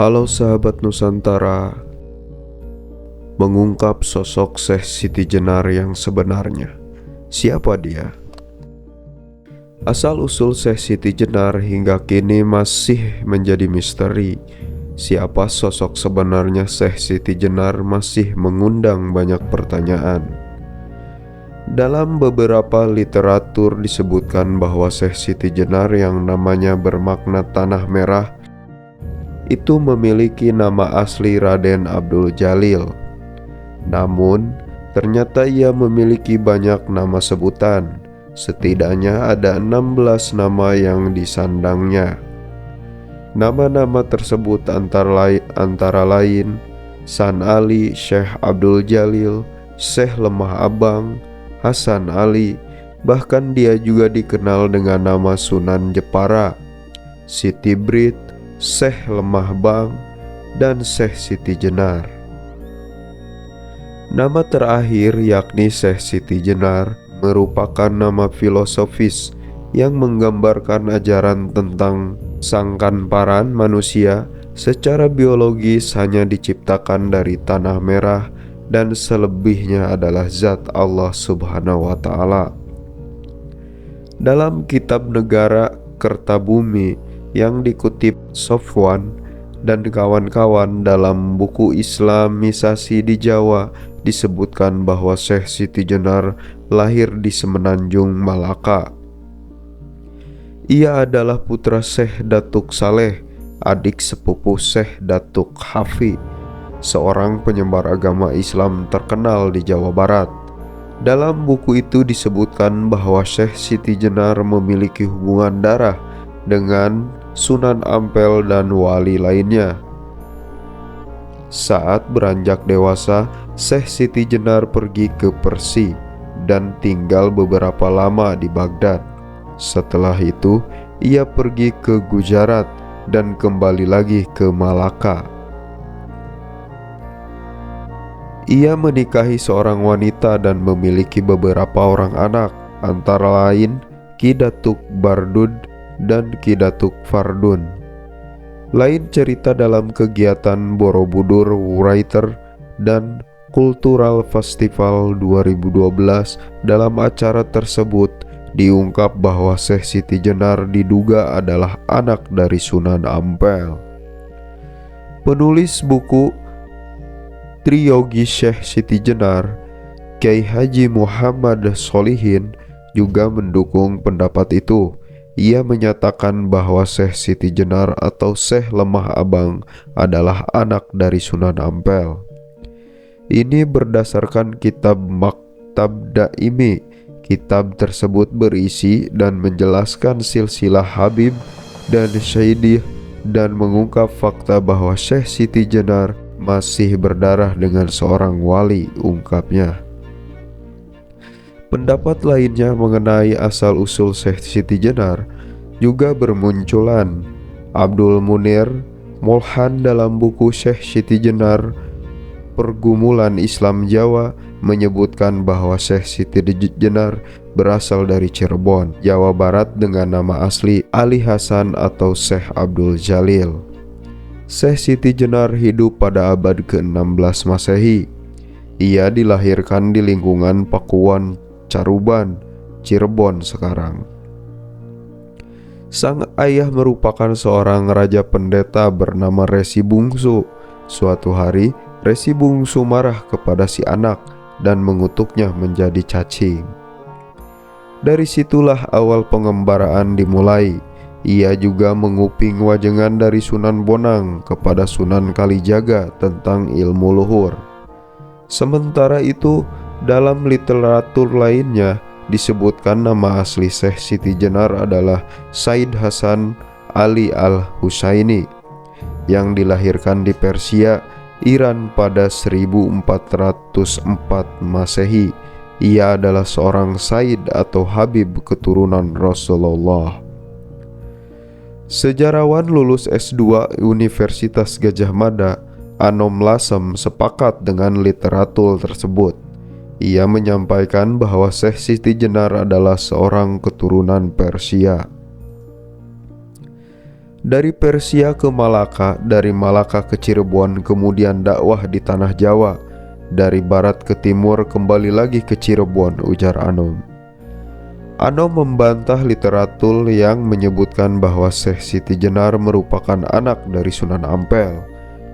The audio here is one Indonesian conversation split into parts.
Halo sahabat Nusantara, mengungkap sosok Syekh Siti Jenar yang sebenarnya. Siapa dia? Asal-usul Syekh Siti Jenar hingga kini masih menjadi misteri. Siapa sosok sebenarnya Syekh Siti Jenar masih mengundang banyak pertanyaan. Dalam beberapa literatur disebutkan bahwa Syekh Siti Jenar yang namanya bermakna tanah merah itu memiliki nama asli Raden Abdul Jalil. Namun, ternyata ia memiliki banyak nama sebutan. Setidaknya ada 16 nama yang disandangnya. Nama-nama tersebut antara lain San Ali, Syekh Abdul Jalil, Syekh Lemah Abang, Hasan Ali, bahkan dia juga dikenal dengan nama Sunan Jepara, Siti Brit, Syekh Lemah Bang, dan Syekh Siti Jenar. Nama terakhir yakni Syekh Siti Jenar merupakan nama filosofis yang menggambarkan ajaran tentang sangkanparan manusia secara biologis hanya diciptakan dari tanah merah dan selebihnya adalah zat Allah Subhanahu wa Ta'ala. Dalam kitab Negara Kertabumi yang dikutip Sofwan dan kawan-kawan dalam buku Islamisasi di Jawa, disebutkan bahwa Syekh Siti Jenar lahir di Semenanjung Malaka. Ia adalah putra Syekh Datuk Saleh, adik sepupu Syekh Datuk Hafi, seorang penyebar agama Islam terkenal di Jawa Barat. Dalam buku itu disebutkan bahwa Syekh Siti Jenar memiliki hubungan darah dengan Sunan Ampel dan wali lainnya. Saat beranjak dewasa, Syekh Siti Jenar pergi ke Persia dan tinggal beberapa lama di Baghdad. Setelah itu, ia pergi ke Gujarat dan kembali lagi ke Malaka. Ia menikahi seorang wanita dan memiliki beberapa orang anak, antara lain Ki Datuk Bardud dan Ki Datuk Fardun. Lain cerita dalam kegiatan Borobudur Writer dan Cultural Festival 2012. Dalam acara tersebut diungkap bahwa Syekh Siti Jenar diduga adalah anak dari Sunan Ampel. Penulis buku Triyogi Syekh Siti Jenar, Kyai Haji Muhammad Solihin, juga mendukung pendapat itu. Ia menyatakan bahwa Syekh Siti Jenar atau Syekh Lemah Abang adalah anak dari Sunan Ampel. Ini berdasarkan kitab Maktab Daimi. Kitab tersebut berisi dan menjelaskan silsilah Habib dan Syedih dan mengungkap fakta bahwa Syekh Siti Jenar masih berdarah dengan seorang wali, ungkapnya. Pendapat lainnya mengenai asal-usul Syekh Siti Jenar juga bermunculan. Abdul Munir Molhan dalam buku Syekh Siti Jenar Pergumulan Islam Jawa menyebutkan bahwa Syekh Siti Jenar berasal dari Cirebon, Jawa Barat dengan nama asli Ali Hasan atau Syekh Abdul Jalil. Syekh Siti Jenar hidup pada abad ke-16 Masehi. Ia dilahirkan di lingkungan Pakuan Caruban, Cirebon sekarang. Sang ayah merupakan seorang raja pendeta bernama Resi Bungsu. Suatu hari, Resi Bungsu marah kepada si anak dan mengutuknya menjadi cacing. Dari situlah awal pengembaraan dimulai. Ia juga menguping wajengan dari Sunan Bonang kepada Sunan Kalijaga tentang ilmu luhur. Sementara itu, dalam literatur lainnya disebutkan nama asli Syekh Siti Jenar adalah Said Hasan Ali Al-Husaini yang dilahirkan di Persia, Iran pada 1404 Masehi. Ia adalah seorang Said atau Habib keturunan Rasulullah. Sejarawan lulus S2 Universitas Gadjah Mada, Anom Lasem, sepakat dengan literatur tersebut. Ia menyampaikan bahwa Syekh Siti Jenar adalah seorang keturunan Persia. Dari Persia ke Malaka, dari Malaka ke Cirebon, kemudian dakwah di tanah Jawa. Dari barat ke timur, kembali lagi ke Cirebon, ujar Anom. Anom membantah literatur yang menyebutkan bahwa Syekh Siti Jenar merupakan anak dari Sunan Ampel.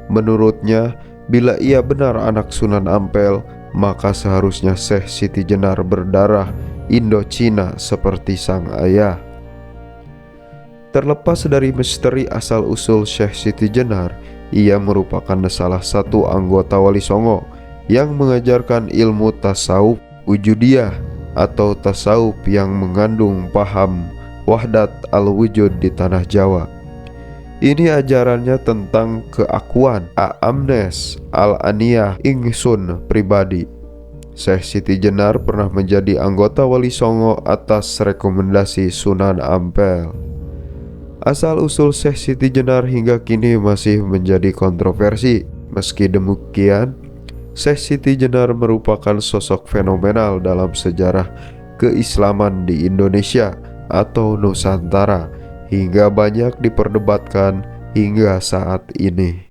Menurutnya, bila ia benar anak Sunan Ampel, maka seharusnya Syekh Siti Jenar berdarah Indocina seperti sang ayah. Terlepas dari misteri asal-usul Syekh Siti Jenar, ia merupakan salah satu anggota Wali Songo yang mengajarkan ilmu tasawuf wujudiyah atau tasawuf yang mengandung paham wahdat al-wujud di tanah Jawa. Ini ajarannya tentang keakuan, amnes, al-aniyah, ingsun pribadi. Syekh Siti Jenar pernah menjadi anggota Wali Songo atas rekomendasi Sunan Ampel. Asal-usul Syekh Siti Jenar hingga kini masih menjadi kontroversi. Meski demikian, Syekh Siti Jenar merupakan sosok fenomenal dalam sejarah keislaman di Indonesia atau Nusantara hingga banyak diperdebatkan hingga saat ini.